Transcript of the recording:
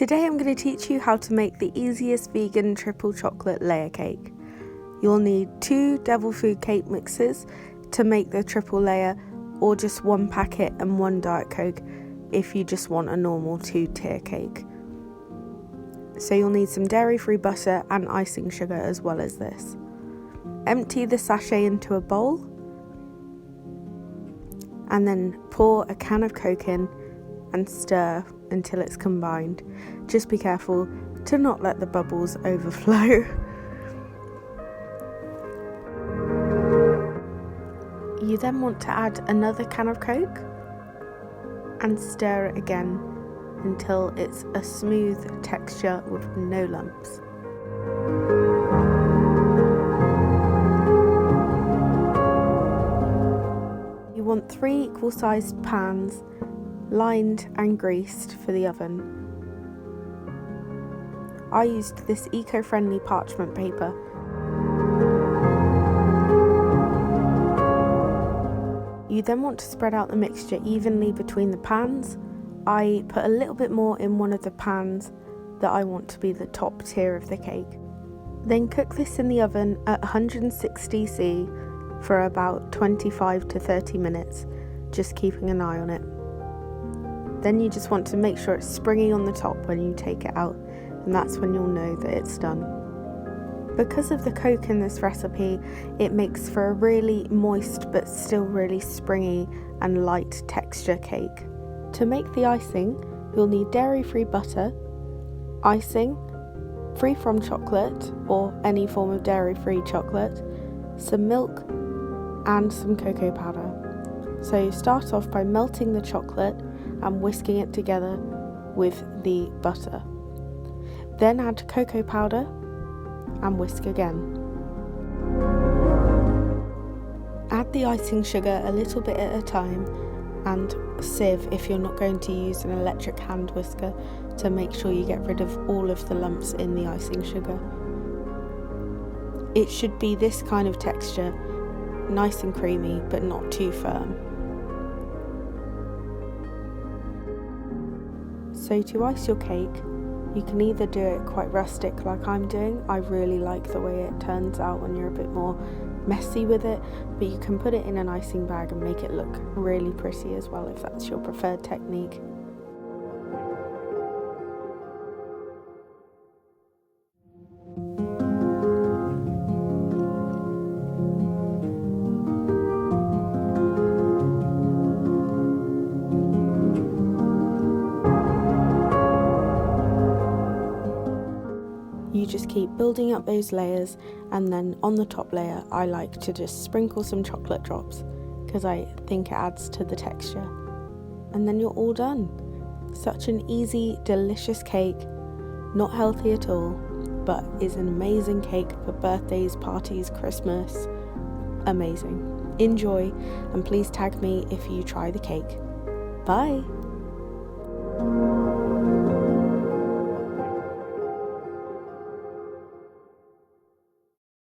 Today I'm going to teach you how to make the easiest vegan triple chocolate layer cake. You'll need 2 devil food cake mixes to make the triple layer, or just 1 packet and 1 Diet Coke if you just want a normal 2-tier cake. So you'll need some dairy-free butter and icing sugar as well as this. Empty the sachet into a bowl and then pour a can of Coke in and stir until it's combined. Just be careful to not let the bubbles overflow. You then want to add another can of Coke and stir it again until it's a smooth texture with no lumps. You want 3 equal sized pans, lined and greased for the oven. I used this eco-friendly parchment paper. You then want to spread out the mixture evenly between the pans. I put a little bit more in one of the pans that I want to be the top tier of the cake. Then cook this in the oven at 160°C for about 25 to 30 minutes, just keeping an eye on it. Then you just want to make sure it's springy on the top when you take it out, and that's when you'll know that it's done. Because of the Coke in this recipe, it makes for a really moist but still really springy and light texture cake. To make the icing, you'll need dairy-free butter, icing, free from chocolate or any form of dairy-free chocolate, some milk and some cocoa powder. So you start off by melting the chocolate and whisking it together with the butter. Then add cocoa powder and whisk again. Add the icing sugar a little bit at a time and sieve if you're not going to use an electric hand whisker to make sure you get rid of all of the lumps in the icing sugar. It should be this kind of texture, nice and creamy but not too firm. So to ice your cake, you can either do it quite rustic like I'm doing. I really like the way it turns out when you're a bit more messy with it, but you can put it in an icing bag and make it look really pretty as well if that's your preferred technique. You just keep building up those layers, and then on the top layer I like to just sprinkle some chocolate drops because I think it adds to the texture. And then you're all done. Such an easy, delicious cake, not healthy at all, but is an amazing cake for birthdays, parties, Christmas. Amazing. Enjoy, and please tag me if you try the cake. Bye!